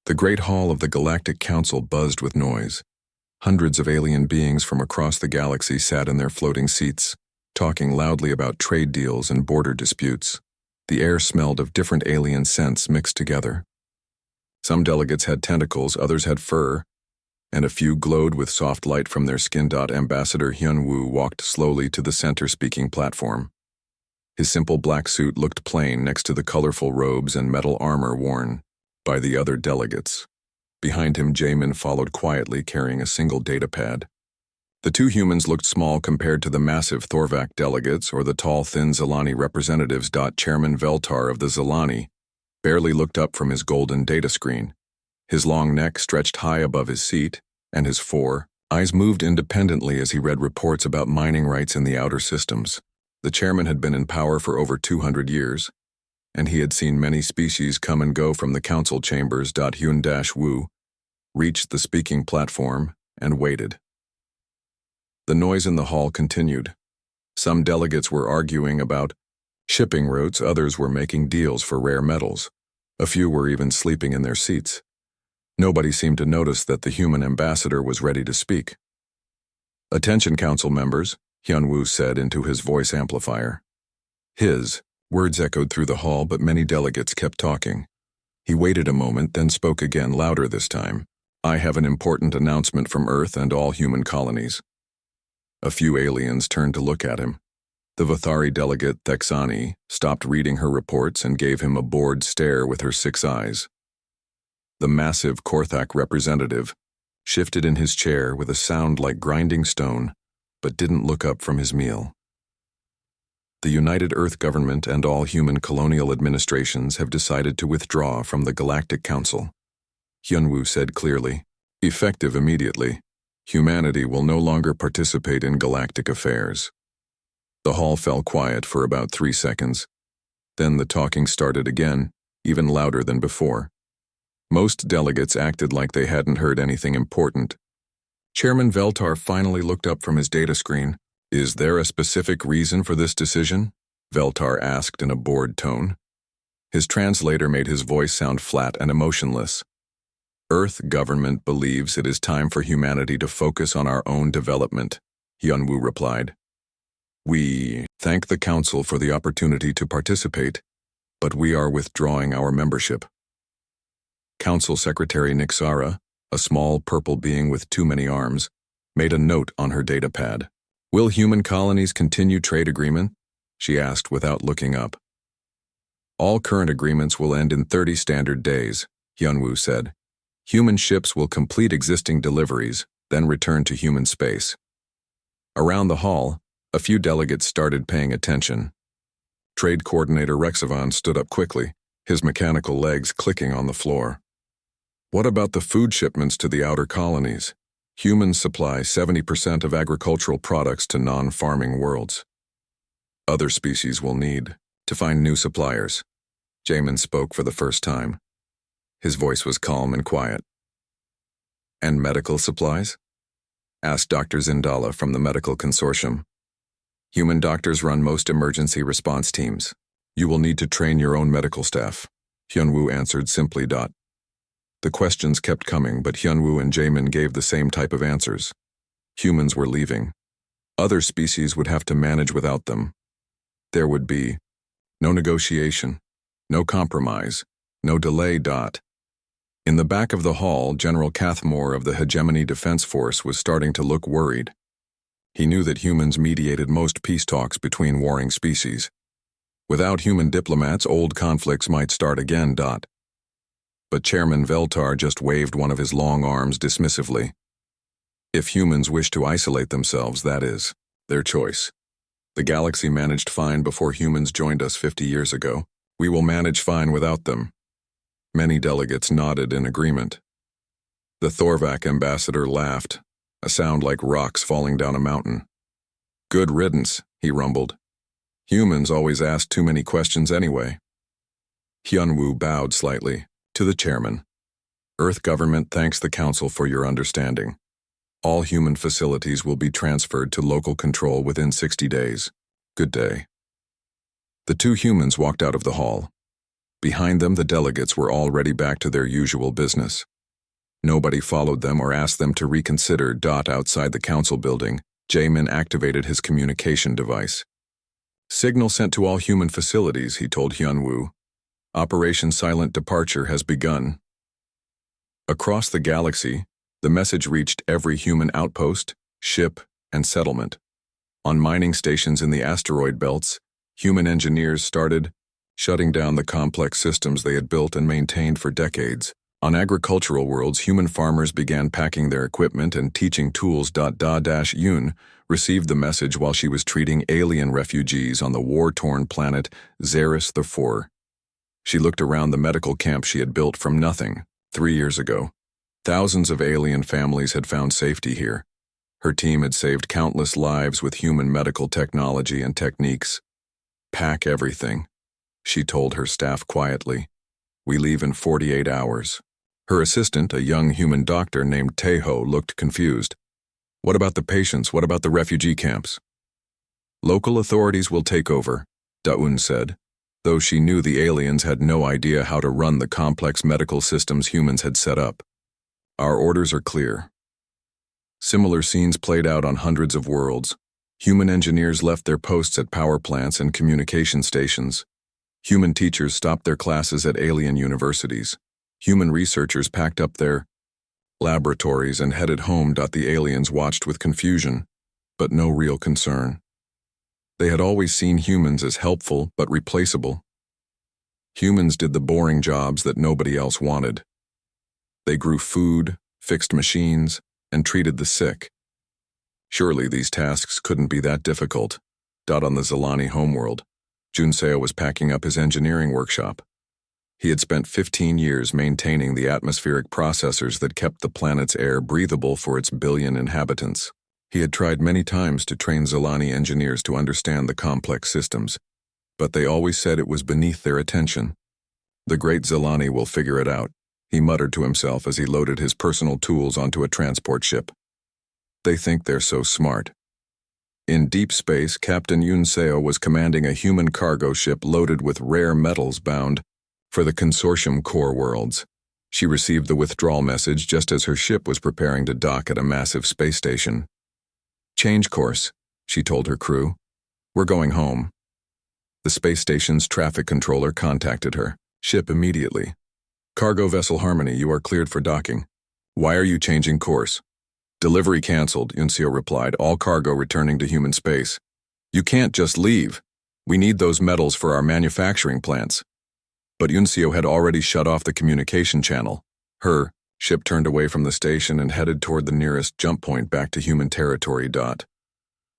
The great hall of the Galactic Council buzzed with noise. Hundreds of alien beings from across the galaxy sat in their floating seats, talking loudly about trade deals and border disputes. The air smelled of different alien scents mixed together. Some delegates had tentacles, others had fur, and a few glowed with soft light from their skin. Ambassador Hyun-woo walked slowly to the center speaking platform. His simple black suit looked plain next to the colorful robes and metal armor worn by the other delegates. Behind him, Jamin followed quietly, carrying a single datapad. The two humans looked small compared to the massive Thorvac delegates or the tall, thin Zilani representatives. Chairman Veltar of the Zilani barely looked up from his golden data screen. His long neck stretched high above his seat, and his four eyes moved independently as he read reports about mining rights in the outer systems. The chairman had been in power for over 200 years, and he had seen many species come and go from the council chambers. Hyun-woo reached the speaking platform and waited. The noise in the hall continued. Some delegates were arguing about shipping routes, others were making deals for rare metals. A few were even sleeping in their seats. Nobody seemed to notice that the human ambassador was ready to speak. "Attention, council members," Hyun-woo said into his voice amplifier. His words echoed through the hall, but many delegates kept talking. He waited a moment, then spoke again, louder this time. "I have an important announcement from Earth and all human colonies." A few aliens turned to look at him. The Vathari delegate, Thexani, stopped reading her reports and gave him a bored stare with her 6 eyes. The massive Korthak representative shifted in his chair with a sound like grinding stone, but didn't look up from his meal. "The United Earth Government and all human colonial administrations have decided to withdraw from the Galactic Council," Hyun-woo said clearly. "Effective immediately, humanity will no longer participate in galactic affairs." The hall fell quiet for about 3 seconds. Then the talking started again, even louder than before. Most delegates acted like they hadn't heard anything important. Chairman Veltar finally looked up from his data screen. "Is there a specific reason for this decision?" Veltar asked in a bored tone. His translator made his voice sound flat and emotionless. "Earth government believes it is time for humanity to focus on our own development," Hyun-woo replied. "We thank the Council for the opportunity to participate, but we are withdrawing our membership." Council Secretary Nixara, a small purple being with too many arms, made a note on her datapad. "Will human colonies continue trade agreement?" she asked without looking up. "All current agreements will end in 30 standard days," Hyun-woo said. "Human ships will complete existing deliveries, then return to human space." Around the hall, a few delegates started paying attention. Trade Coordinator Rexavan stood up quickly, his mechanical legs clicking on the floor. "What about the food shipments to the outer colonies? Humans supply 70% of agricultural products to non-farming worlds. Other species will need to find new suppliers." Jamin spoke for the first time. His voice was calm and quiet. "And medical supplies?" asked Dr. Zindala from the Medical Consortium. "Human doctors run most emergency response teams. You will need to train your own medical staff," Hyun-woo answered simply. The questions kept coming, but Hyun-woo and Jamin gave the same type of answers. Humans were leaving. Other species would have to manage without them. There would be no negotiation, no compromise, no delay. In the back of the hall, General Cathmore of the Hegemony Defense Force was starting to look worried. He knew that humans mediated most peace talks between warring species. Without human diplomats, old conflicts might start again. But Chairman Veltar just waved one of his long arms dismissively. "If humans wish to isolate themselves, that is their choice. The galaxy managed fine before humans joined us 50 years ago. We will manage fine without them." Many delegates nodded in agreement. The Thorvac ambassador laughed, a sound like rocks falling down a mountain. "Good riddance," he rumbled. "Humans always ask too many questions anyway." Hyun-woo bowed slightly. To the chairman, "Earth government thanks the Council for your understanding. All human facilities will be transferred to local control within 60 days. Good day." The two humans walked out of the hall. Behind them, the delegates were already back to their usual business. Nobody followed them or asked them to reconsider. Outside the council building, Jamin activated his communication device. Signal sent to all human facilities, he told Hyunwoo. Operation Silent Departure has begun. Across the galaxy, the message reached every human outpost, ship, and settlement. On mining stations in the asteroid belts, human engineers started shutting down the complex systems they had built and maintained for decades. On agricultural worlds, human farmers began packing their equipment and teaching tools. Yoon received the message while she was treating alien refugees on the war-torn planet Xeris IV. She looked around the medical camp she had built from nothing 3 years ago. Thousands of alien families had found safety here. Her team had saved countless lives with human medical technology and techniques. Pack everything, she told her staff quietly. We leave in 48 hours. Her assistant, a young human doctor named Taeho, looked confused. What about the patients? What about the refugee camps? Local authorities will take over, Daun said, though she knew the aliens had no idea how to run the complex medical systems humans had set up. Our orders are clear. Similar scenes played out on hundreds of worlds. Human engineers left their posts at power plants and communication stations. Human teachers stopped their classes at alien universities. Human researchers packed up their laboratories and headed home. The aliens watched with confusion, but no real concern. They had always seen humans as helpful but replaceable. Humans did the boring jobs that nobody else wanted. They grew food, fixed machines, and treated the sick. Surely these tasks couldn't be that difficult. On the Zilani homeworld, Junseo was packing up his engineering workshop. He had spent 15 years maintaining the atmospheric processors that kept the planet's air breathable for its billion inhabitants. He had tried many times to train Zilani engineers to understand the complex systems, but they always said it was beneath their attention. The great Zilani will figure it out, he muttered to himself as he loaded his personal tools onto a transport ship. They think they're so smart. In deep space, Captain Yunseo was commanding a human cargo ship loaded with rare metals bound for the consortium core worlds. She received the withdrawal message just as her ship was preparing to dock at a massive space station. Change course, she told her crew. We're going home. The space station's traffic controller contacted her. Ship immediately. Cargo vessel Harmony, you are cleared for docking. Why are you changing course? Delivery cancelled, Yunseo replied, all cargo returning to human space. You can't just leave. We need those metals for our manufacturing plants. But Yunseo had already shut off the communication channel. Her ship turned away from the station and headed toward the nearest jump point back to human territory.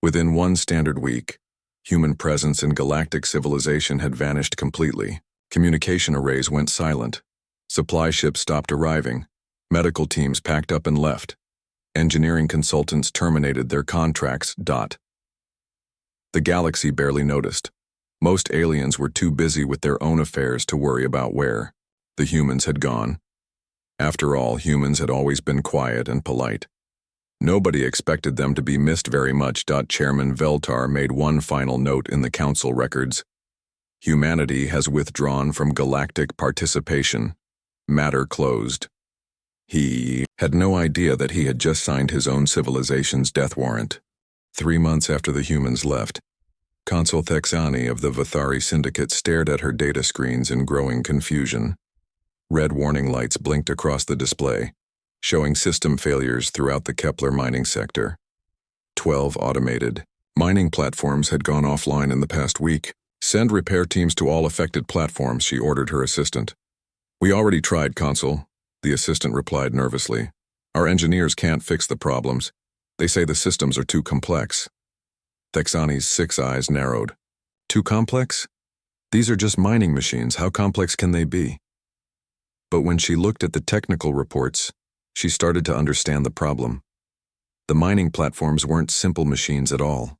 Within one standard week, human presence in galactic civilization had vanished completely. Communication arrays went silent. Supply ships stopped arriving. Medical teams packed up and left. Engineering consultants terminated their contracts. The galaxy barely noticed. Most aliens were too busy with their own affairs to worry about where the humans had gone. After all, humans had always been quiet and polite. Nobody expected them to be missed very much. Chairman Veltar made one final note in the council records. Humanity has withdrawn from galactic participation. Matter closed. He had no idea that he had just signed his own civilization's death warrant. 3 months after the humans left, Consul Thexani of the Vathari Syndicate stared at her data screens in growing confusion. Red warning lights blinked across the display, showing system failures throughout the Kepler mining sector. 12 automated mining platforms had gone offline in the past week. Send repair teams to all affected platforms, she ordered her assistant. We already tried, Consul, the assistant replied nervously. Our engineers can't fix the problems. They say the systems are too complex. Thexani's 6 eyes narrowed. Too complex? These are just mining machines. How complex can they be? But when she looked at the technical reports, she started to understand the problem. The mining platforms weren't simple machines at all.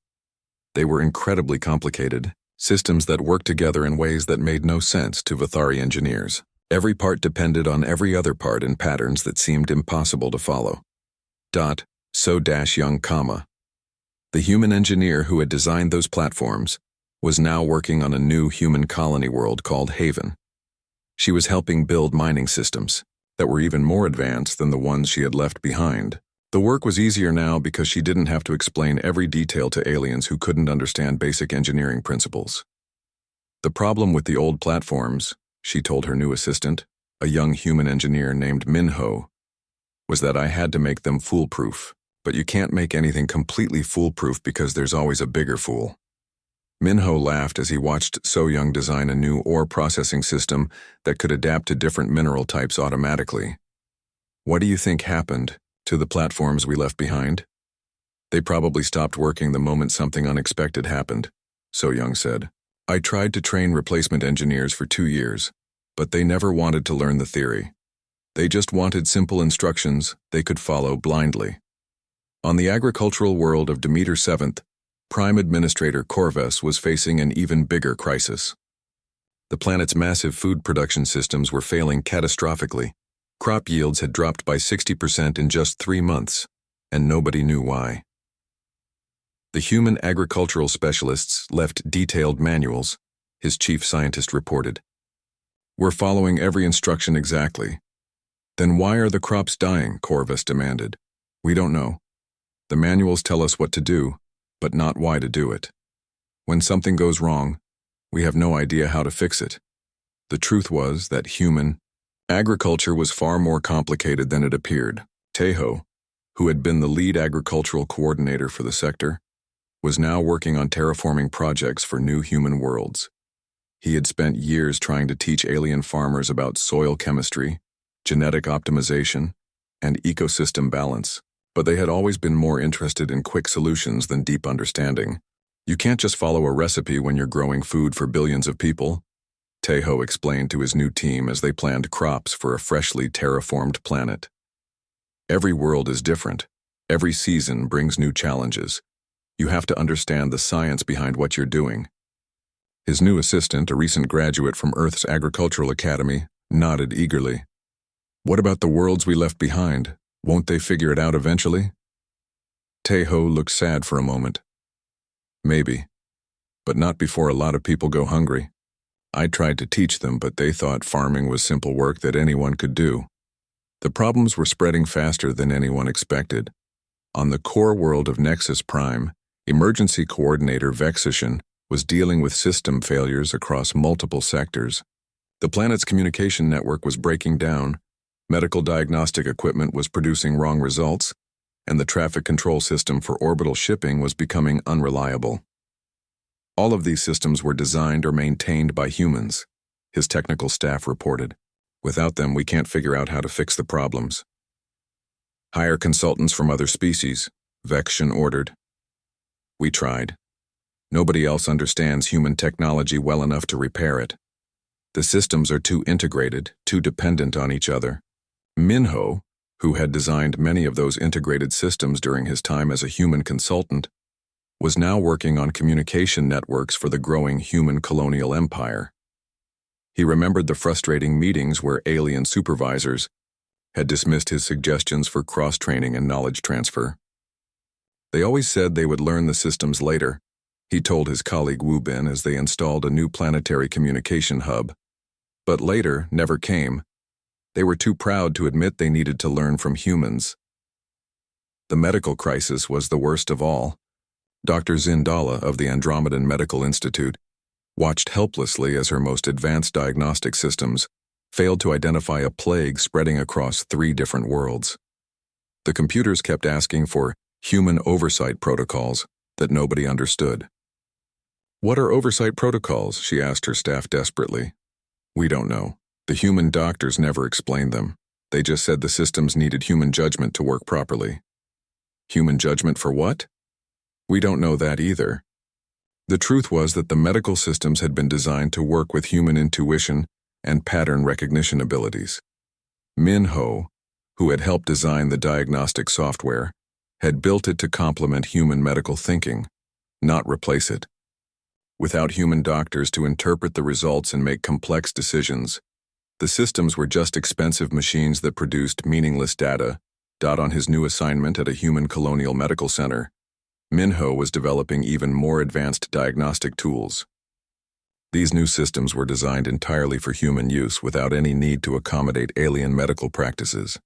They were incredibly complicated, systems that worked together in ways that made no sense to Vathari engineers. Every part depended on every other part in patterns that seemed impossible to follow. Young comma. The human engineer who had designed those platforms was now working on a new human colony world called Haven. She was helping build mining systems that were even more advanced than the ones she had left behind. The work was easier now because she didn't have to explain every detail to aliens who couldn't understand basic engineering principles. The problem with the old platforms, she told her new assistant, a young human engineer named Minho, was that I had to make them foolproof. But you can't make anything completely foolproof because there's always a bigger fool. Minho laughed as he watched So-Young design a new ore processing system that could adapt to different mineral types automatically. What do you think happened to the platforms we left behind? They probably stopped working the moment something unexpected happened, So-Young said. I tried to train replacement engineers for 2 years, but they never wanted to learn the theory. They just wanted simple instructions they could follow blindly. On the agricultural world of Demeter 7th, Prime Administrator Corvus was facing an even bigger crisis. The planet's massive food production systems were failing catastrophically. Crop yields had dropped by 60% in just 3 months, and nobody knew why. The human agricultural specialists left detailed manuals, his chief scientist reported. We're following every instruction exactly. Then why are the crops dying? Corvus demanded. We don't know. The manuals tell us what to do, but not why to do it. When something goes wrong, we have no idea how to fix it. The truth was that human agriculture was far more complicated than it appeared. Tejo, who had been the lead agricultural coordinator for the sector, was now working on terraforming projects for new human worlds. He had spent years trying to teach alien farmers about soil chemistry, genetic optimization, and ecosystem balance, but they had always been more interested in quick solutions than deep understanding. You can't just follow a recipe when you're growing food for billions of people, Tejo explained to his new team as they planned crops for a freshly terraformed planet. Every world is different. Every season brings new challenges. You have to understand the science behind what you're doing. His new assistant, a recent graduate from Earth's Agricultural Academy, nodded eagerly. What about the worlds we left behind? Won't they figure it out eventually? Tejo looked sad for a moment. Maybe, but not before a lot of people go hungry. I tried to teach them, but they thought farming was simple work that anyone could do. The problems were spreading faster than anyone expected. On the core world of Nexus Prime, Emergency Coordinator Vexishin was dealing with system failures across multiple sectors. The planet's communication network was breaking down, medical diagnostic equipment was producing wrong results, and the traffic control system for orbital shipping was becoming unreliable. All of these systems were designed or maintained by humans, his technical staff reported. Without them, we can't figure out how to fix the problems. Hire consultants from other species, Vexishin ordered. We tried. Nobody else understands human technology well enough to repair it. The systems are too integrated, too dependent on each other. Minho, who had designed many of those integrated systems during his time as a human consultant, was now working on communication networks for the growing human colonial empire. He remembered the frustrating meetings where alien supervisors had dismissed his suggestions for cross-training and knowledge transfer. They always said they would learn the systems later, he told his colleague Wu Bin as they installed a new planetary communication hub. But later never came. They were too proud to admit they needed to learn from humans. The medical crisis was the worst of all. Dr. Zindala of the Andromedan Medical Institute watched helplessly as her most advanced diagnostic systems failed to identify a plague spreading across 3 different worlds. The computers kept asking for human oversight protocols that nobody understood. What are oversight protocols? She asked her staff desperately. We don't know. The human doctors never explained them. They just said the systems needed human judgment to work properly. Human judgment for what? We don't know that either. The truth was that the medical systems had been designed to work with human intuition and pattern recognition abilities. Minho, who had helped design the diagnostic software, had built it to complement human medical thinking, not replace it. Without human doctors to interpret the results and make complex decisions, the systems were just expensive machines that produced meaningless data. On his new assignment at a human colonial medical center, Minho was developing even more advanced diagnostic tools. These new systems were designed entirely for human use without any need to accommodate alien medical practices.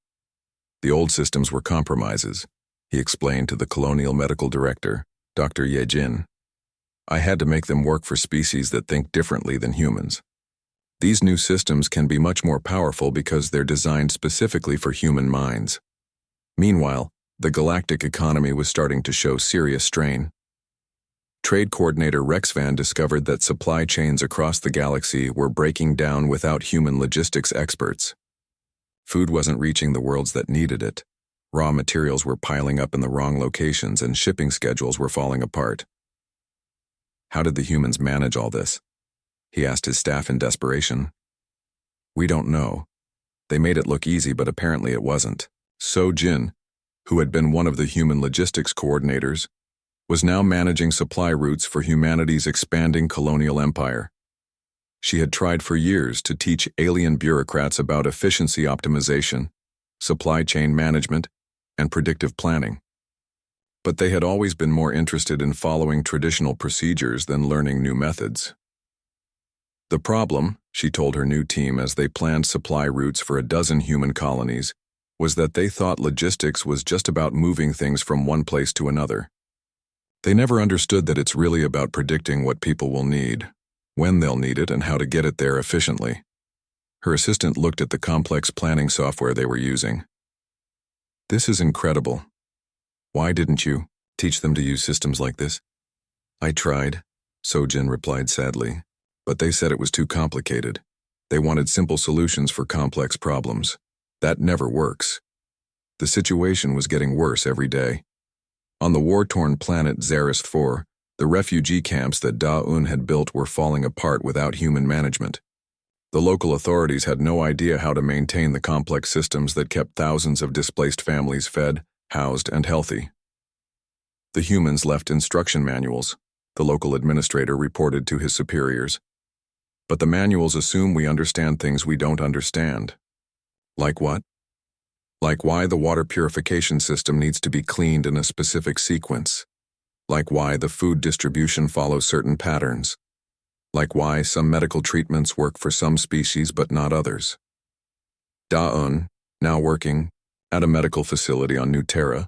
The old systems were compromises, he explained to the Colonial Medical Director, Dr. Yejin. I had to make them work for species that think differently than humans. These new systems can be much more powerful because they're designed specifically for human minds. Meanwhile, the galactic economy was starting to show serious strain. Trade coordinator Rex Van discovered that supply chains across the galaxy were breaking down without human logistics experts. Food wasn't reaching the worlds that needed it. Raw materials were piling up in the wrong locations and shipping schedules were falling apart. How did the humans manage all this? He asked his staff in desperation. We don't know. They made it look easy, but apparently it wasn't. So Jin, who had been one of the human logistics coordinators, was now managing supply routes for humanity's expanding colonial empire. She had tried for years to teach alien bureaucrats about efficiency optimization, supply chain management, and predictive planning. But they had always been more interested in following traditional procedures than learning new methods. The problem, she told her new team as they planned supply routes for a dozen human colonies, was that they thought logistics was just about moving things from one place to another. They never understood that it's really about predicting what people will need, when they'll need it, and how to get it there efficiently. Her assistant looked at the complex planning software they were using. This is incredible. Why didn't you teach them to use systems like this? I tried, Sojin replied sadly, but they said it was too complicated. They wanted simple solutions for complex problems. That never works. The situation was getting worse every day. On the war-torn planet Zaris 4, the refugee camps that Da-Un had built were falling apart without human management. The local authorities had no idea how to maintain the complex systems that kept thousands of displaced families fed, housed, and healthy. The humans left instruction manuals, the local administrator reported to his superiors. But the manuals assume we understand things we don't understand. Like what? Like why the water purification system needs to be cleaned in a specific sequence. Like why the food distribution follows certain patterns. Like why some medical treatments work for some species but not others. Da-Un, now working at a medical facility on New Terra,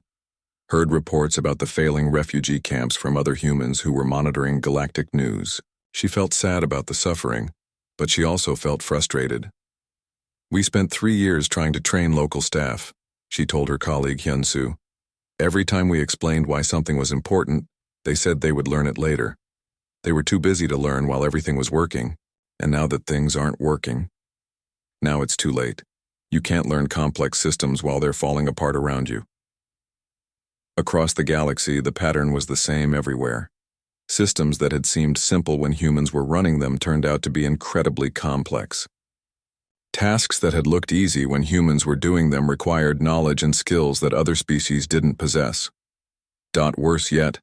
heard reports about the failing refugee camps from other humans who were monitoring galactic news. She felt sad about the suffering, but she also felt frustrated. We spent 3 years trying to train local staff, she told her colleague Hyun-Soo. Every time we explained why something was important, they said they would learn it later. They were too busy to learn while everything was working, and now that things aren't working, now it's too late. You can't learn complex systems while they're falling apart around you. Across the galaxy, the pattern was the same everywhere. Systems that had seemed simple when humans were running them turned out to be incredibly complex. Tasks that had looked easy when humans were doing them required knowledge and skills that other species didn't possess. Worse yet,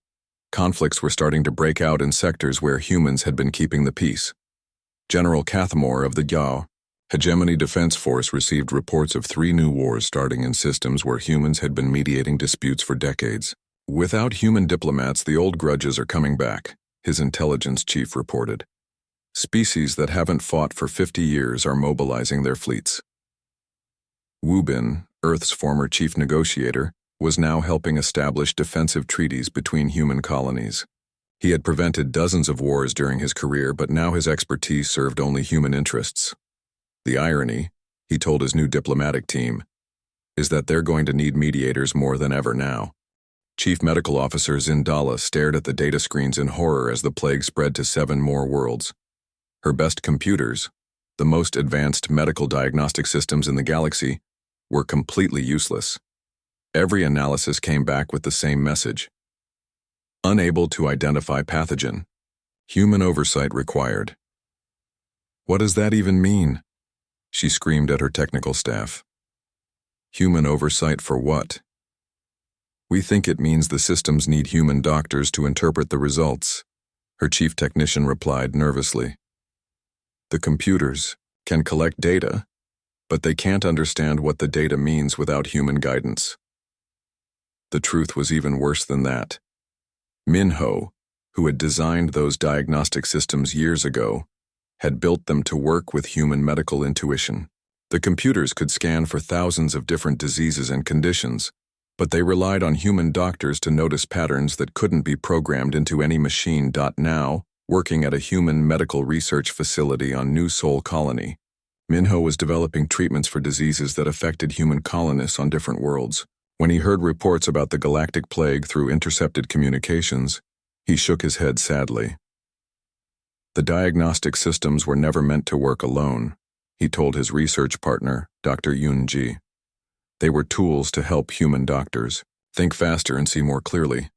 conflicts were starting to break out in sectors where humans had been keeping the peace. General Cathamore of the Yao Hegemony Defense Force received reports of 3 new wars starting in systems where humans had been mediating disputes for decades. Without human diplomats, the old grudges are coming back, his intelligence chief reported. Species that haven't fought for 50 years are mobilizing their fleets. Wu Bin, Earth's former chief negotiator, was now helping establish defensive treaties between human colonies. He had prevented dozens of wars during his career, but now his expertise served only human interests. The irony, he told his new diplomatic team, is that they're going to need mediators more than ever now. Chief Medical Officer Zindala stared at the data screens in horror as the plague spread to 7 more worlds. Her best computers, the most advanced medical diagnostic systems in the galaxy, were completely useless. Every analysis came back with the same message. Unable to identify pathogen. Human oversight required. What does that even mean? She screamed at her technical staff. Human oversight for what? We think it means the systems need human doctors to interpret the results, her chief technician replied nervously. The computers can collect data, but they can't understand what the data means without human guidance. The truth was even worse than that. Minho, who had designed those diagnostic systems years ago, had built them to work with human medical intuition. The computers could scan for thousands of different diseases and conditions, but they relied on human doctors to notice patterns that couldn't be programmed into any machine. Now, working at a human medical research facility on New Sol Colony, Minho was developing treatments for diseases that affected human colonists on different worlds. When he heard reports about the galactic plague through intercepted communications, he shook his head sadly. The diagnostic systems were never meant to work alone, he told his research partner, Dr. Yun-ji. They were tools to help human doctors think faster and see more clearly.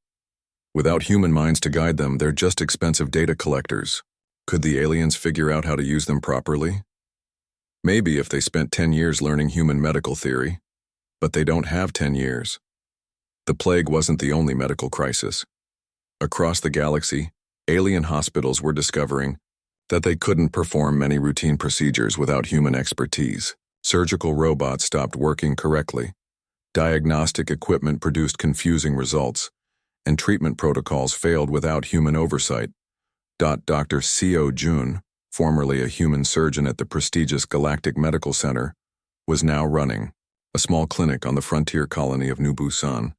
Without human minds to guide them, they're just expensive data collectors. Could the aliens figure out how to use them properly? Maybe if they spent 10 years learning human medical theory, but they don't have 10 years. The plague wasn't the only medical crisis. Across the galaxy, alien hospitals were discovering that they couldn't perform many routine procedures without human expertise. Surgical robots stopped working correctly. Diagnostic equipment produced confusing results, and treatment protocols failed without human oversight. Dr. Seo Jun, formerly a human surgeon at the prestigious Galactic Medical Center, was now running a small clinic on the frontier colony of New Busan.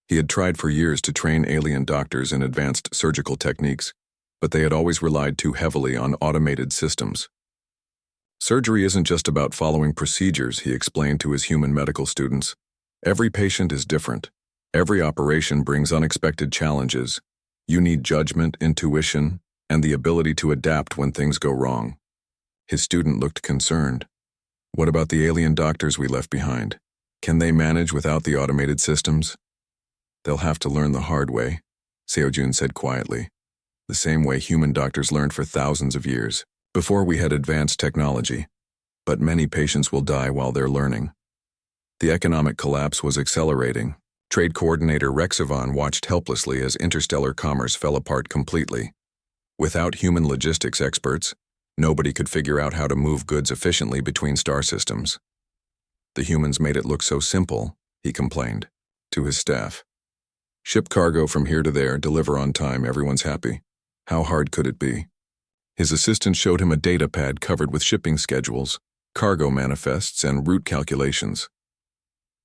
He had tried for years to train alien doctors in advanced surgical techniques, but they had always relied too heavily on automated systems. Surgery isn't just about following procedures, he explained to his human medical students. Every patient is different. Every operation brings unexpected challenges. You need judgment, intuition, and the ability to adapt when things go wrong. His student looked concerned. What about the alien doctors we left behind? Can they manage without the automated systems? They'll have to learn the hard way, Seojun said quietly. The same way human doctors learned for thousands of years, before we had advanced technology. But many patients will die while they're learning. The economic collapse was accelerating. Trade coordinator Rexavon watched helplessly as interstellar commerce fell apart completely. Without human logistics experts, nobody could figure out how to move goods efficiently between star systems. The humans made it look so simple, he complained to his staff. Ship cargo from here to there, deliver on time, everyone's happy. How hard could it be? His assistant showed him a data pad covered with shipping schedules, cargo manifests, and route calculations.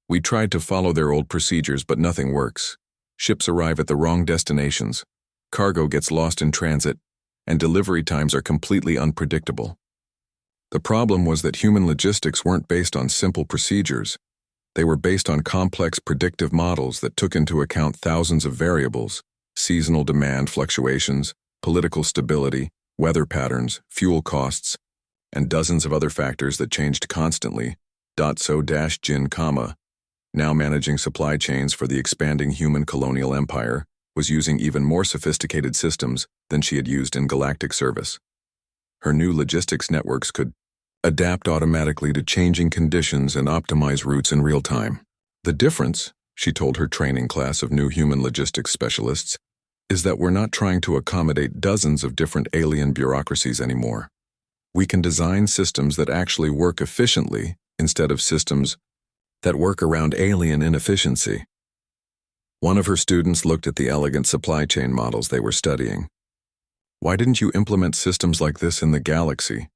We tried to follow their old procedures, but nothing works. Ships arrive at the wrong destinations, cargo gets lost in transit, and delivery times are completely unpredictable. The problem was that human logistics weren't based on simple procedures. They were based on complex predictive models that took into account thousands of variables: seasonal demand fluctuations, political stability, weather patterns, fuel costs, and dozens of other factors that changed constantly. Jin, now managing supply chains for the expanding human colonial empire, was using even more sophisticated systems than she had used in galactic service. Her new logistics networks could adapt automatically to changing conditions and optimize routes in real time. The difference, she told her training class of new human logistics specialists, is that we're not trying to accommodate dozens of different alien bureaucracies anymore. We can design systems that actually work efficiently instead of systems that work around alien inefficiency. One of her students looked at the elegant supply chain models they were studying. Why didn't you implement systems like this in the galaxy?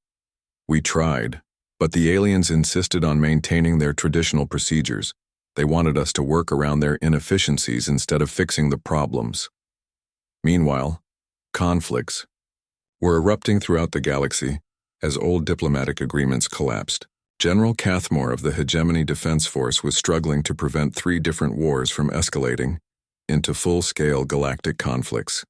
We tried, but the aliens insisted on maintaining their traditional procedures. They wanted us to work around their inefficiencies instead of fixing the problems. Meanwhile, conflicts were erupting throughout the galaxy as old diplomatic agreements collapsed. General Cathmore of the Hegemony Defense Force was struggling to prevent 3 different wars from escalating into full-scale galactic conflicts.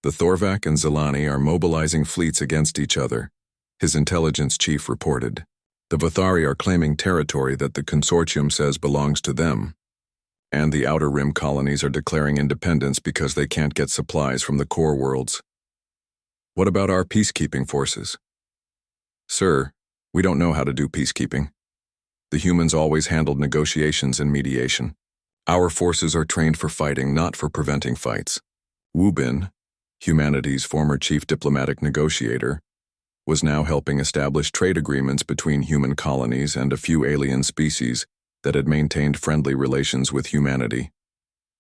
The Thorvak and Zelani are mobilizing fleets against each other, his intelligence chief reported. The Vothari are claiming territory that the consortium says belongs to them, and the Outer Rim colonies are declaring independence because they can't get supplies from the core worlds. What about our peacekeeping forces? Sir, we don't know how to do peacekeeping. The humans always handled negotiations and mediation. Our forces are trained for fighting, not for preventing fights. Wu Bin, humanity's former chief diplomatic negotiator, was now helping establish trade agreements between human colonies and a few alien species that had maintained friendly relations with humanity.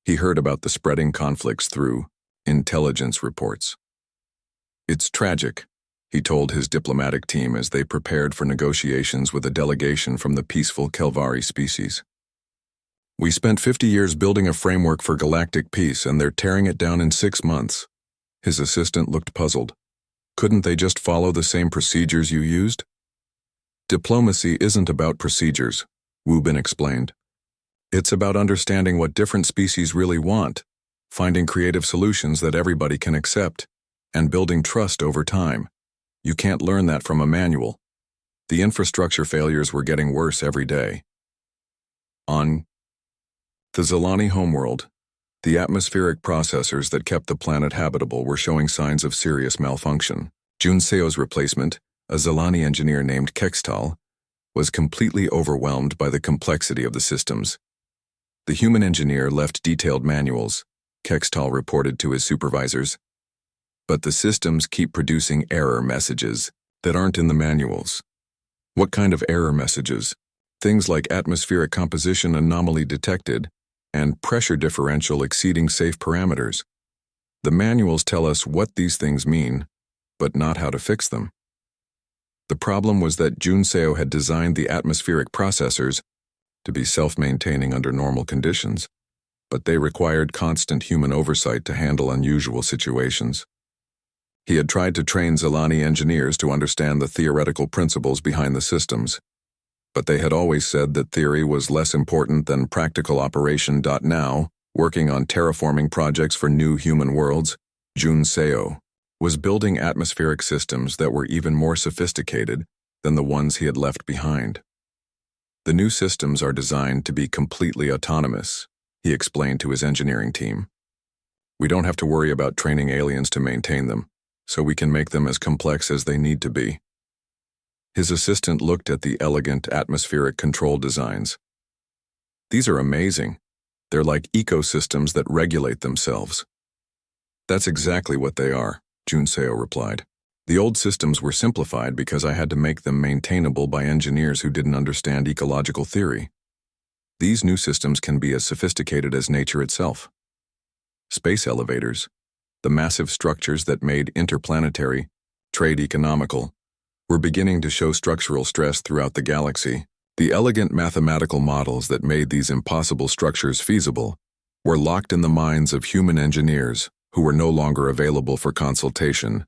He heard about the spreading conflicts through intelligence reports. It's tragic, he told his diplomatic team as they prepared for negotiations with a delegation from the peaceful Kelvari species. "We spent 50 years building a framework for galactic peace, and they're tearing it down in 6 months." His assistant looked puzzled. "Couldn't they just follow the same procedures you used?" "Diplomacy isn't about procedures," Wu Bin explained. "It's about understanding what different species really want, finding creative solutions that everybody can accept, and building trust over time. You can't learn that from a manual." The infrastructure failures were getting worse every day. On the Zilani homeworld, the atmospheric processors that kept the planet habitable were showing signs of serious malfunction. Jun Seo's replacement, a Zilani engineer named Kextal, was completely overwhelmed by the complexity of the systems. The human engineer left detailed manuals, Kextal reported to his supervisors. But the systems keep producing error messages that aren't in the manuals. What kind of error messages? Things like atmospheric composition anomaly detected and pressure differential exceeding safe parameters. The manuals tell us what these things mean, but not how to fix them. The problem was that Jun Seo had designed the atmospheric processors to be self-maintaining under normal conditions, but they required constant human oversight to handle unusual situations. He had tried to train Zilani engineers to understand the theoretical principles behind the systems, but they had always said that theory was less important than practical operation. Now, working on terraforming projects for new human worlds, Jun Seo was building atmospheric systems that were even more sophisticated than the ones he had left behind. "The new systems are designed to be completely autonomous," he explained to his engineering team. "We don't have to worry about training aliens to maintain them, so we can make them as complex as they need to be." His assistant looked at the elegant atmospheric control designs. "These are amazing. They're like ecosystems that regulate themselves." "That's exactly what they are," Jun Seo replied. "The old systems were simplified because I had to make them maintainable by engineers who didn't understand ecological theory. These new systems can be as sophisticated as nature itself." Space elevators, the massive structures that made interplanetary trade economical, were beginning to show structural stress throughout the galaxy. The elegant mathematical models that made these impossible structures feasible were locked in the minds of human engineers who were no longer available for consultation.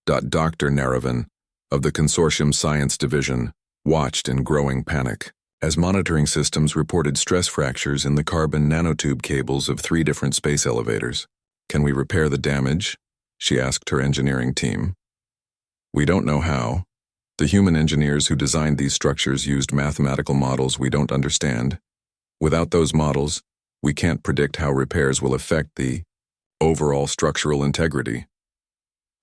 Dr. Narration, of the Consortium Science Division, watched in growing panic as monitoring systems reported stress fractures in the carbon nanotube cables of 3 different space elevators. "Can we repair the damage?" she asked her engineering team. "We don't know how. The human engineers who designed these structures used mathematical models we don't understand. Without those models, we can't predict how repairs will affect the overall structural integrity."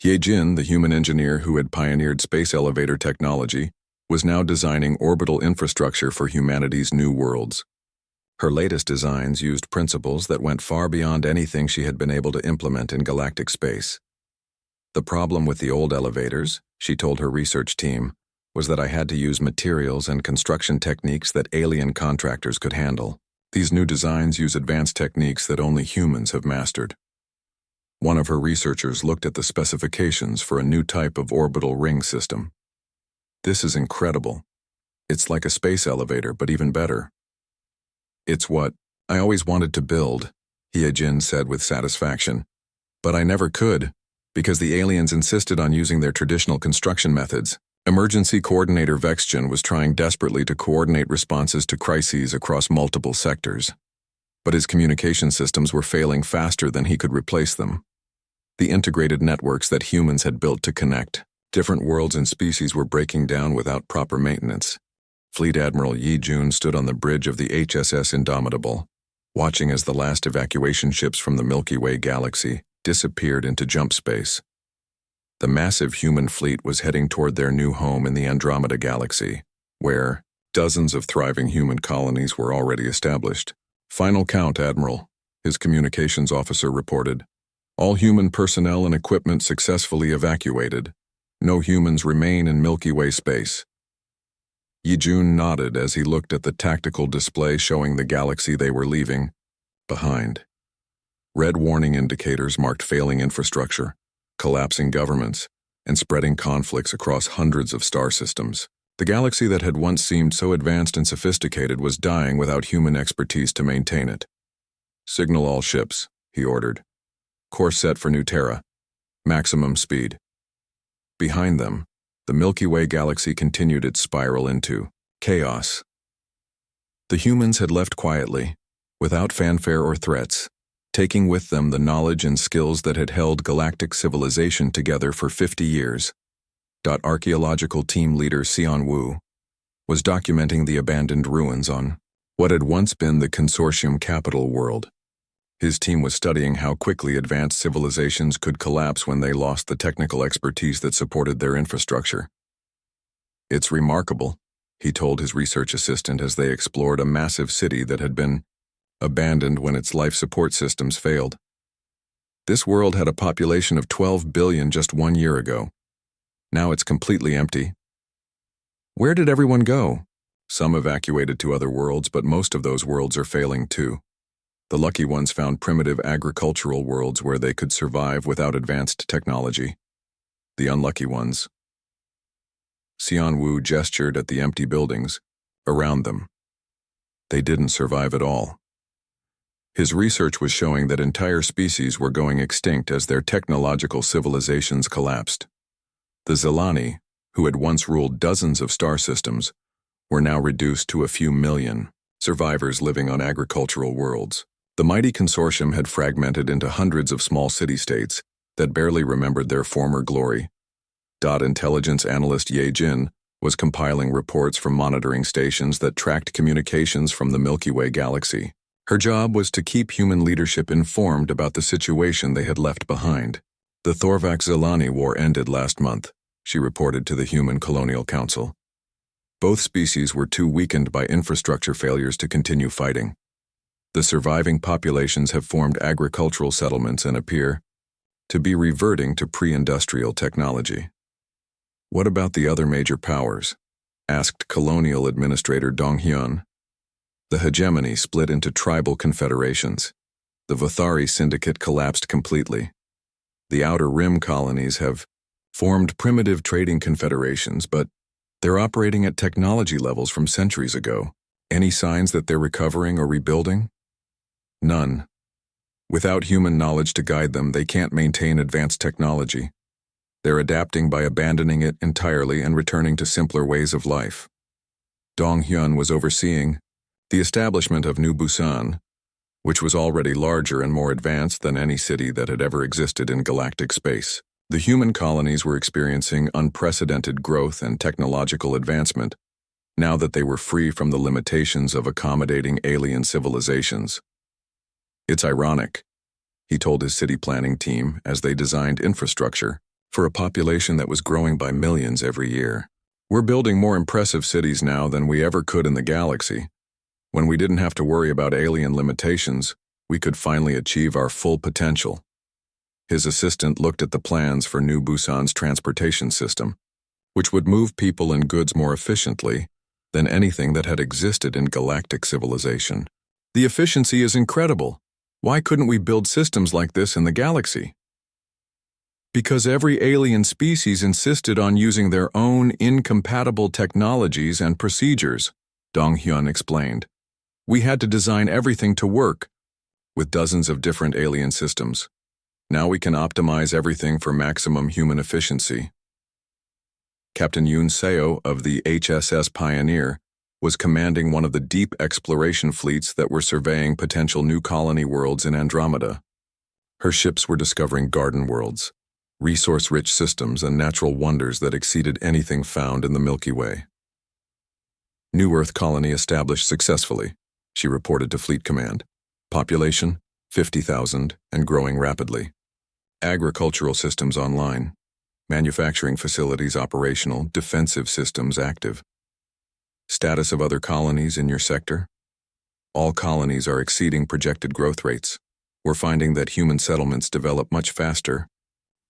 Ye Jin, the human engineer who had pioneered space elevator technology, was now designing orbital infrastructure for humanity's new worlds. Her latest designs used principles that went far beyond anything she had been able to implement in galactic space. "The problem with the old elevators," she told her research team, "was that I had to use materials and construction techniques that alien contractors could handle. These new designs use advanced techniques that only humans have mastered." One of her researchers looked at the specifications for a new type of orbital ring system. "This is incredible. It's like a space elevator, but even better." "It's what I always wanted to build," Ye Jin said with satisfaction. "But I never could, because the aliens insisted on using their traditional construction methods." Emergency Coordinator Vexgen was trying desperately to coordinate responses to crises across multiple sectors. But his communication systems were failing faster than he could replace them. The integrated networks that humans had built to connect different worlds and species were breaking down without proper maintenance. Fleet Admiral Yi Jun stood on the bridge of the HSS Indomitable, watching as the last evacuation ships from the Milky Way galaxy disappeared into jump space. The massive human fleet was heading toward their new home in the Andromeda galaxy, where dozens of thriving human colonies were already established. "Final count, Admiral," his communications officer reported. "All human personnel and equipment successfully evacuated. No humans remain in Milky Way space." Yi Jun nodded as he looked at the tactical display showing the galaxy they were leaving behind. Red warning indicators marked failing infrastructure, collapsing governments, and spreading conflicts across hundreds of star systems. The galaxy that had once seemed so advanced and sophisticated was dying without human expertise to maintain it. "Signal all ships," he ordered. "Course set for New Terra. Maximum speed." Behind them, the Milky Way galaxy continued its spiral into chaos. The humans had left quietly, without fanfare or threats, taking with them the knowledge and skills that had held galactic civilization together for 50 years. Archaeological team leader Xian Wu was documenting the abandoned ruins on what had once been the consortium capital world. His team was studying how quickly advanced civilizations could collapse when they lost the technical expertise that supported their infrastructure. "It's remarkable," he told his research assistant as they explored a massive city that had been abandoned when its life support systems failed. "This world had a population of 12 billion just 1 year ago. Now it's completely empty." "Where did everyone go?" "Some evacuated to other worlds, but most of those worlds are failing too. The lucky ones found primitive agricultural worlds where they could survive without advanced technology. The unlucky ones." Xian Wu gestured at the empty buildings around them. "They didn't survive at all." His research was showing that entire species were going extinct as their technological civilizations collapsed. The Zelani, who had once ruled dozens of star systems, were now reduced to a few million survivors living on agricultural worlds. The mighty consortium had fragmented into hundreds of small city-states that barely remembered their former glory. Intelligence analyst Ye Jin was compiling reports from monitoring stations that tracked communications from the Milky Way galaxy. Her job was to keep human leadership informed about the situation they had left behind. "The Thorvac-Zelani War ended last month," she reported to the Human Colonial Council. "Both species were too weakened by infrastructure failures to continue fighting. The surviving populations have formed agricultural settlements and appear to be reverting to pre-industrial technology." "What about the other major powers?" asked Colonial Administrator Dong Hyun. "The hegemony split into tribal confederations. The Vothari Syndicate collapsed completely. The Outer Rim colonies have formed primitive trading confederations, but they're operating at technology levels from centuries ago. Any signs that they're recovering or rebuilding?" "None. Without human knowledge to guide them, they can't maintain advanced technology. They're adapting by abandoning it entirely and returning to simpler ways of life." Dong Hyun was overseeing the establishment of New Busan, which was already larger and more advanced than any city that had ever existed in galactic space. The human colonies were experiencing unprecedented growth and technological advancement, now that they were free from the limitations of accommodating alien civilizations. "It's ironic," he told his city planning team as they designed infrastructure for a population that was growing by millions every year. "We're building more impressive cities now than we ever could in the galaxy. When we didn't have to worry about alien limitations, we could finally achieve our full potential." His assistant looked at the plans for New Busan's transportation system, which would move people and goods more efficiently than anything that had existed in galactic civilization. "The efficiency is incredible. Why couldn't we build systems like this in the galaxy?" "Because every alien species insisted on using their own incompatible technologies and procedures," Dong Hyun explained. "We had to design everything to work, with dozens of different alien systems. Now we can optimize everything for maximum human efficiency." Captain Yoon Seo of the HSS Pioneer was commanding one of the deep exploration fleets that were surveying potential new colony worlds in Andromeda. Her ships were discovering garden worlds, resource-rich systems, and natural wonders that exceeded anything found in the Milky Way. "New Earth colony established successfully," she reported to Fleet Command. "Population, 50,000, and growing rapidly. Agricultural systems online. Manufacturing facilities operational, defensive systems active. Status of other colonies in your sector? All colonies are exceeding projected growth rates. We're finding that human settlements develop much faster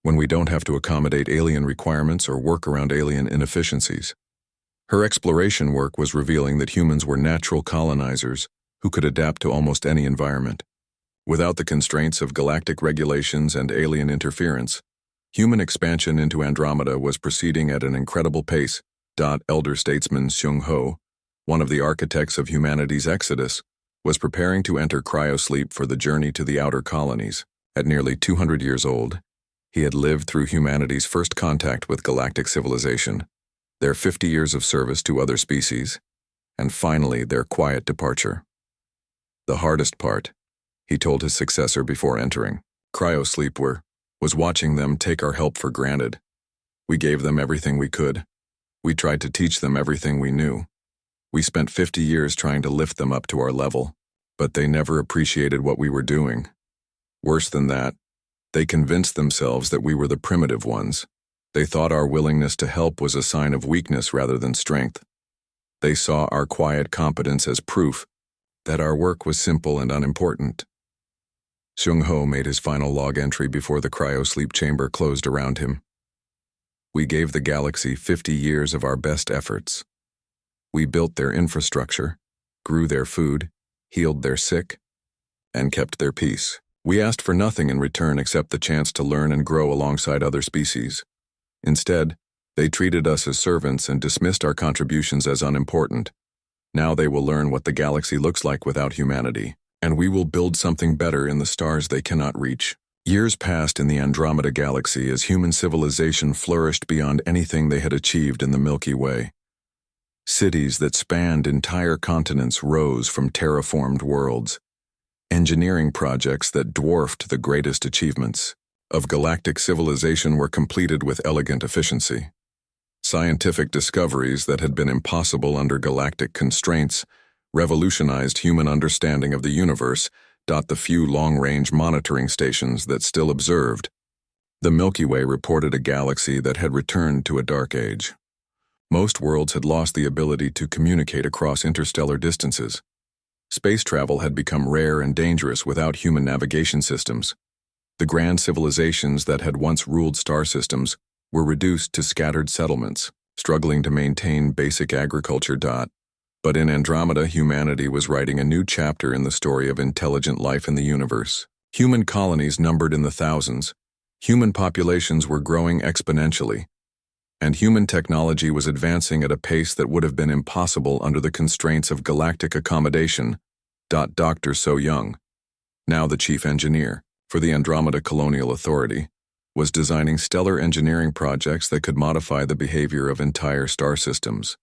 when we don't have to accommodate alien requirements or work around alien inefficiencies." Her exploration work was revealing that humans were natural colonizers who could adapt to almost any environment. Without the constraints of galactic regulations and alien interference, Human expansion into Andromeda was proceeding at an incredible pace. Elder statesman Seung Ho, one of the architects of humanity's exodus, was preparing to enter cryosleep for the journey to the outer colonies. At nearly 200 years old, he had lived through humanity's first contact with galactic civilization, their 50 years of service to other species, and finally their quiet departure. The hardest part, he told his successor before entering cryosleep, was watching them take our help for granted. We gave them everything we could. We tried to teach them everything we knew. We spent 50 years trying to lift them up to our level, but they never appreciated what we were doing. Worse than that, they convinced themselves that we were the primitive ones. They thought our willingness to help was a sign of weakness rather than strength. They saw our quiet competence as proof that our work was simple and unimportant. Seung Ho made his final log entry before the cryosleep chamber closed around him. We gave the galaxy 50 years of our best efforts. We built their infrastructure, grew their food, healed their sick, and kept their peace. We asked for nothing in return except the chance to learn and grow alongside other species. Instead, they treated us as servants and dismissed our contributions as unimportant. Now they will learn what the galaxy looks like without humanity, and we will build something better in the stars they cannot reach. Years passed in the Andromeda galaxy as human civilization flourished beyond anything they had achieved in the Milky Way. Cities that spanned entire continents rose from terraformed worlds. Engineering projects that dwarfed the greatest achievements of galactic civilization were completed with elegant efficiency. Scientific discoveries that had been impossible under galactic constraints revolutionized human understanding of the universe. The few long-range monitoring stations that still observed the Milky Way reported a galaxy that had returned to a dark age. Most worlds had lost the ability to communicate across interstellar distances. Space travel had become rare and dangerous without human navigation systems. The grand civilizations that had once ruled star systems were reduced to scattered settlements, struggling to maintain basic agriculture. But in Andromeda, humanity was writing a new chapter in the story of intelligent life in the universe. Human colonies numbered in the thousands. Human populations were growing exponentially, and human technology was advancing at a pace that would have been impossible under the constraints of galactic accommodation. Dr. So Young, now the chief engineer for the Andromeda Colonial Authority, was designing stellar engineering projects that could modify the behavior of entire star systems.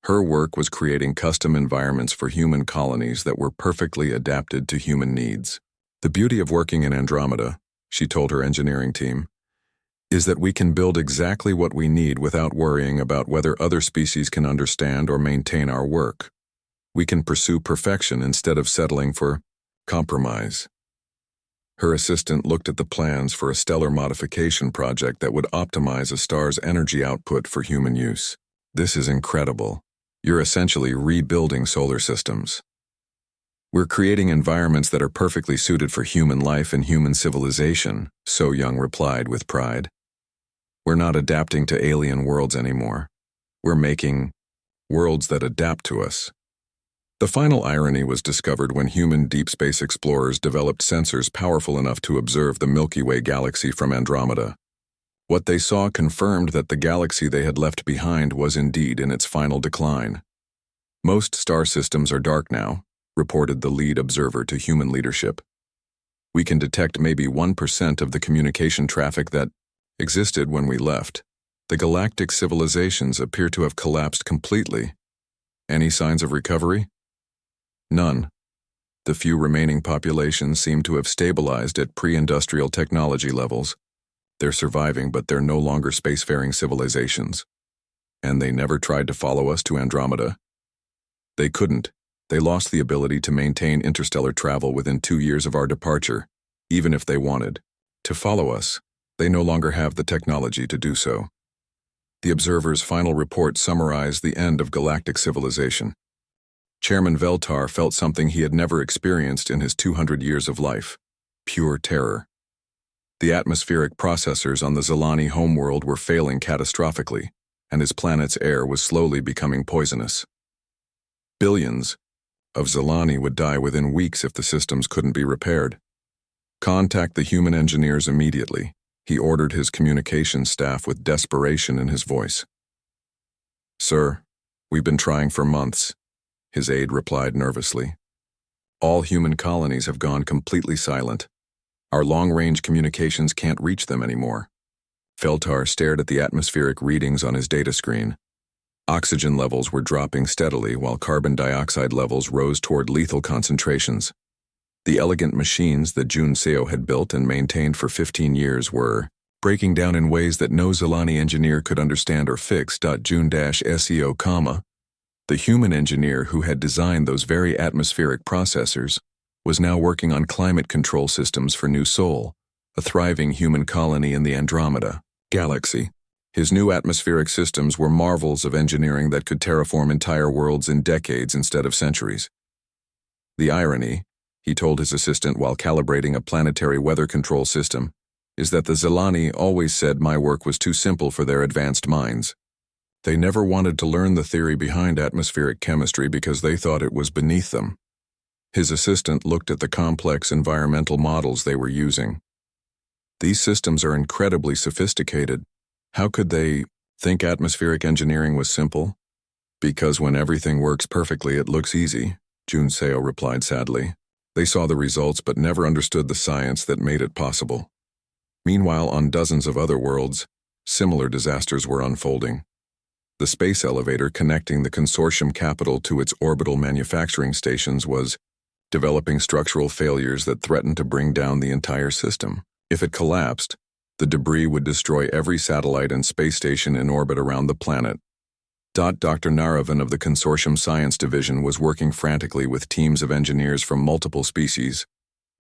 Her work was creating custom environments for human colonies that were perfectly adapted to human needs. The beauty of working in Andromeda, she told her engineering team, is that we can build exactly what we need without worrying about whether other species can understand or maintain our work. We can pursue perfection instead of settling for compromise. Her assistant looked at the plans for a stellar modification project that would optimize a star's energy output for human use. This is incredible. You're essentially rebuilding solar systems. We're creating environments that are perfectly suited for human life and human civilization, So Young replied with pride. We're not adapting to alien worlds anymore. We're making worlds that adapt to us. The final irony was discovered when human deep space explorers developed sensors powerful enough to observe the Milky Way galaxy from Andromeda. What they saw confirmed that the galaxy they had left behind was indeed in its final decline. Most star systems are dark now, reported the lead observer to human leadership. We can detect maybe 1% of the communication traffic that existed when we left. The galactic civilizations appear to have collapsed completely. Any signs of recovery? None. The few remaining populations seem to have stabilized at pre-industrial technology levels. They're surviving, but they're no longer spacefaring civilizations. And they never tried to follow us to Andromeda. They couldn't. They lost the ability to maintain interstellar travel within 2 years of our departure, even if they wanted to follow us. They no longer have the technology to do so. The observer's final report summarized the end of galactic civilization. Chairman Veltar felt something he had never experienced in his 200 years of life: pure terror. The atmospheric processors on the Zilani homeworld were failing catastrophically, and his planet's air was slowly becoming poisonous. Billions of Zilani would die within weeks if the systems couldn't be repaired. Contact the human engineers immediately, He ordered his communications staff with desperation in his voice. "Sir, we've been trying for months," his aide replied nervously. "All human colonies have gone completely silent. Our long-range communications can't reach them anymore." Feltar stared at the atmospheric readings on his data screen. Oxygen levels were dropping steadily while carbon dioxide levels rose toward lethal concentrations. The elegant machines that Jun Seo had built and maintained for 15 years were breaking down in ways that no Zilani engineer could understand or fix. Jun-SEO, the human engineer who had designed those very atmospheric processors, was now working on climate control systems for New Sol, a thriving human colony in the Andromeda galaxy. His new atmospheric systems were marvels of engineering that could terraform entire worlds in decades instead of centuries. The irony, he told his assistant while calibrating a planetary weather control system, is that the Zilani always said my work was too simple for their advanced minds. They never wanted to learn the theory behind atmospheric chemistry because they thought it was beneath them. His assistant looked at the complex environmental models they were using. These systems are incredibly sophisticated. How could they think atmospheric engineering was simple? Because when everything works perfectly, it looks easy, Jun Seo replied sadly. They saw the results but never understood the science that made it possible. Meanwhile, on dozens of other worlds, similar disasters were unfolding. The space elevator connecting the consortium capital to its orbital manufacturing stations was developing structural failures that threatened to bring down the entire system. If it collapsed, the debris would destroy every satellite and space station in orbit around the planet. Dr. Naravan of the Consortium Science Division was working frantically with teams of engineers from multiple species,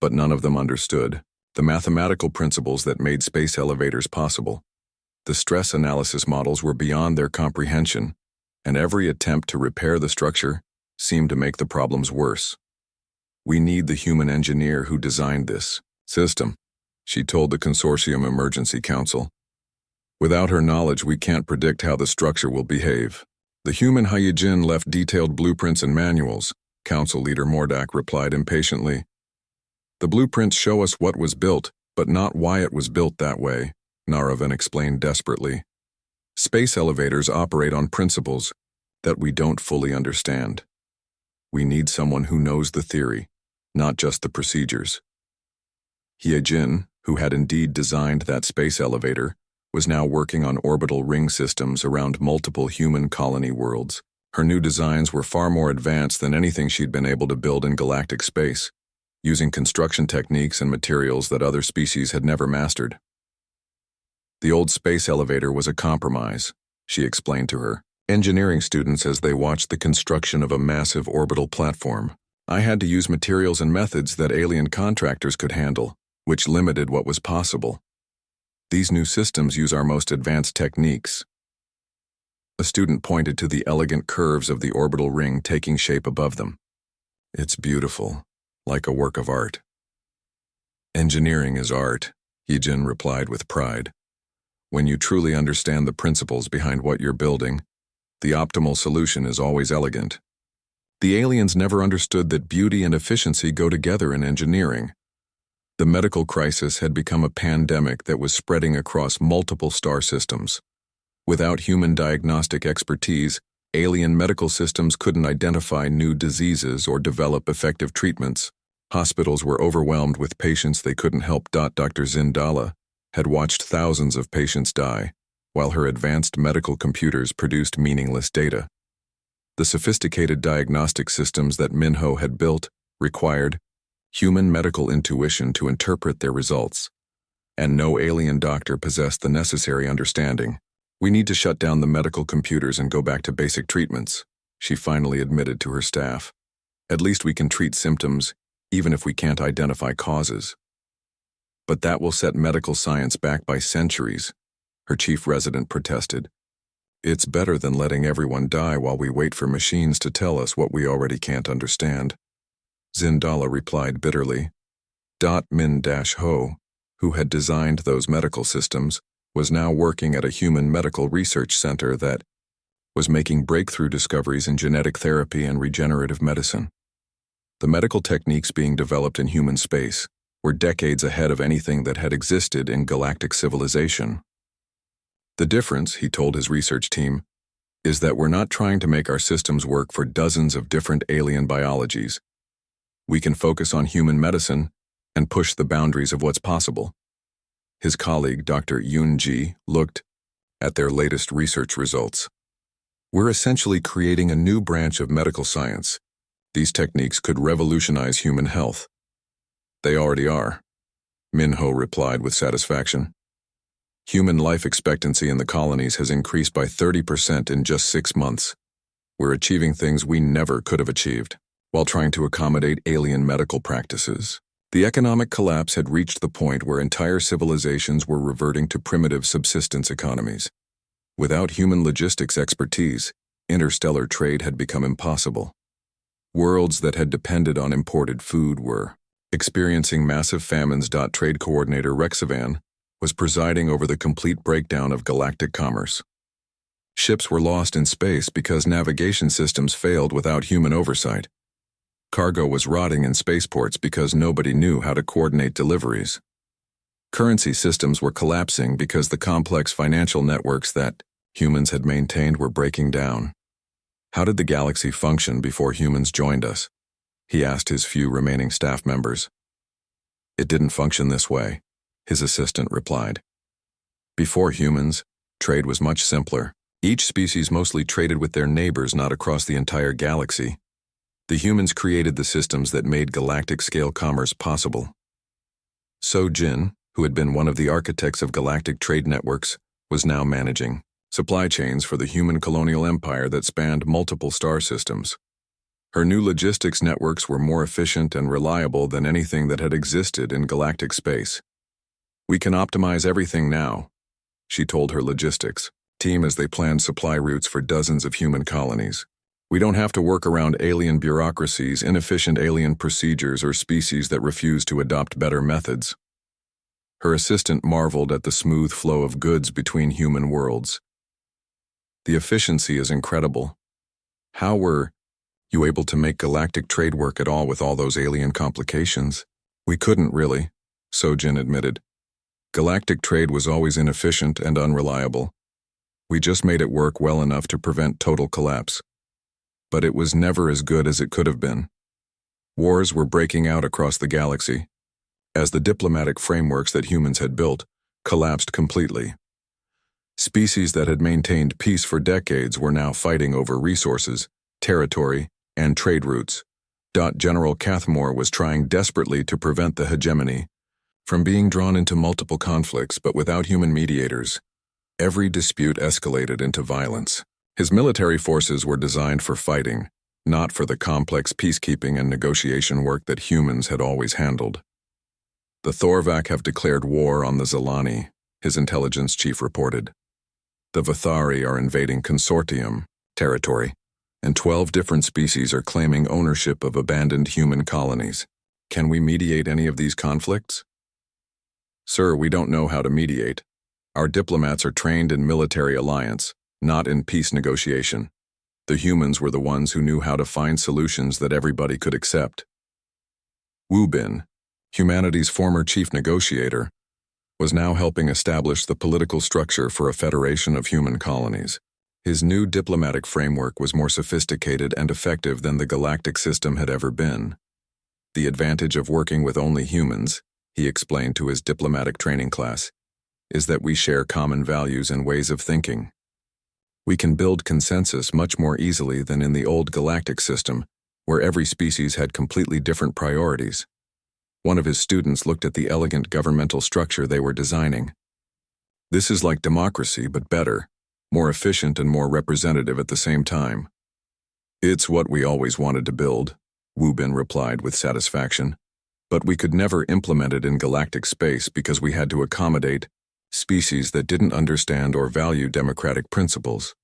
but none of them understood the mathematical principles that made space elevators possible. The stress analysis models were beyond their comprehension, and every attempt to repair the structure seemed to make the problems worse. "We need the human engineer who designed this system," she told the Consortium Emergency Council. "Without her knowledge, we can't predict how the structure will behave." "The human Hayajin left detailed blueprints and manuals," Council Leader Mordak replied impatiently. "The blueprints show us what was built, but not why it was built that way," Naravan explained desperately. "Space elevators operate on principles that we don't fully understand. We need someone who knows the theory, not just the procedures." Hyejin, who had indeed designed that space elevator, was now working on orbital ring systems around multiple human colony worlds. Her new designs were far more advanced than anything she'd been able to build in galactic space, using construction techniques and materials that other species had never mastered. "The old space elevator was a compromise," she explained to her engineering students as they watched the construction of a massive orbital platform. "I had to use materials and methods that alien contractors could handle, which limited what was possible. These new systems use our most advanced techniques." A student pointed to the elegant curves of the orbital ring taking shape above them. "It's beautiful, like a work of art." "Engineering is art," Hyejin replied with pride. "When you truly understand the principles behind what you're building, the optimal solution is always elegant." The aliens never understood that beauty and efficiency go together in engineering. The medical crisis had become a pandemic that was spreading across multiple star systems. Without human diagnostic expertise, alien medical systems couldn't identify new diseases or develop effective treatments. Hospitals were overwhelmed with patients they couldn't help. Dr. Zindala had watched thousands of patients die, while her advanced medical computers produced meaningless data. The sophisticated diagnostic systems that Minho had built required human medical intuition to interpret their results, and no alien doctor possessed the necessary understanding. "We need to shut down the medical computers and go back to basic treatments," she finally admitted to her staff. "At least we can treat symptoms, even if we can't identify causes." "But that will set medical science back by centuries," her chief resident protested. "It's better than letting everyone die while we wait for machines to tell us what we already can't understand," Zindala replied bitterly. Min-Ho, who had designed those medical systems, was now working at a human medical research center that was making breakthrough discoveries in genetic therapy and regenerative medicine. The medical techniques being developed in human space were decades ahead of anything that had existed in galactic civilization. The difference, he told his research team, is that we're not trying to make our systems work for dozens of different alien biologies. We can focus on human medicine and push the boundaries of what's possible. His colleague, Dr. Yoon Ji, looked at their latest research results. We're essentially creating a new branch of medical science. These techniques could revolutionize human health. They already are, Minho replied with satisfaction. Human life expectancy in the colonies has increased by 30% in just 6 months. We're achieving things we never could have achieved, while trying to accommodate alien medical practices. The economic collapse had reached the point where entire civilizations were reverting to primitive subsistence economies. Without human logistics expertise, interstellar trade had become impossible. Worlds that had depended on imported food were experiencing massive famines. Trade coordinator Rexavan was presiding over the complete breakdown of galactic commerce. Ships were lost in space because navigation systems failed without human oversight. Cargo was rotting in spaceports because nobody knew how to coordinate deliveries. Currency systems were collapsing because the complex financial networks that humans had maintained were breaking down. How did the galaxy function before humans joined us? He asked his few remaining staff members. It didn't function this way, his assistant replied. Before humans, trade was much simpler. Each species mostly traded with their neighbors, not across the entire galaxy. The humans created the systems that made galactic-scale commerce possible. So Jin, who had been one of the architects of galactic trade networks, was now managing supply chains for the human colonial empire that spanned multiple star systems. Her new logistics networks were more efficient and reliable than anything that had existed in galactic space. We can optimize everything now, she told her logistics team as they planned supply routes for dozens of human colonies. We don't have to work around alien bureaucracies, inefficient alien procedures, or species that refuse to adopt better methods. Her assistant marveled at the smooth flow of goods between human worlds. The efficiency is incredible. How were you able to make galactic trade work at all with all those alien complications? We couldn't really, Sojin admitted. Galactic trade was always inefficient and unreliable. We just made it work well enough to prevent total collapse. But it was never as good as it could have been. Wars were breaking out across the galaxy, as the diplomatic frameworks that humans had built collapsed completely. Species that had maintained peace for decades were now fighting over resources, territory, and trade routes. General Cathmore was trying desperately to prevent the hegemony from being drawn into multiple conflicts, but without human mediators, every dispute escalated into violence. His military forces were designed for fighting, not for the complex peacekeeping and negotiation work that humans had always handled. The Thorvac have declared war on the Zelani, his intelligence chief reported. The Vathari are invading Consortium territory, and 12 different species are claiming ownership of abandoned human colonies. Can we mediate any of these conflicts? Sir, we don't know how to mediate. Our diplomats are trained in military alliance, not in peace negotiation. The humans were the ones who knew how to find solutions that everybody could accept. Wu Bin, humanity's former chief negotiator, was now helping establish the political structure for a federation of human colonies. His new diplomatic framework was more sophisticated and effective than the galactic system had ever been. The advantage of working with only humans, he explained to his diplomatic training class, is that we share common values and ways of thinking. We can build consensus much more easily than in the old galactic system, where every species had completely different priorities. One of his students looked at the elegant governmental structure they were designing. This is like democracy, but better, more efficient and more representative at the same time. It's what we always wanted to build, Wu Bin replied with satisfaction. But we could never implement it in galactic space because we had to accommodate species that didn't understand or value democratic principles.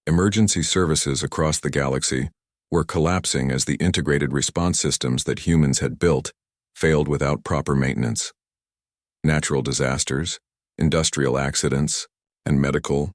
Emergency services across the galaxy were collapsing as the integrated response systems that humans had built failed without proper maintenance. Natural disasters, industrial accidents, and medical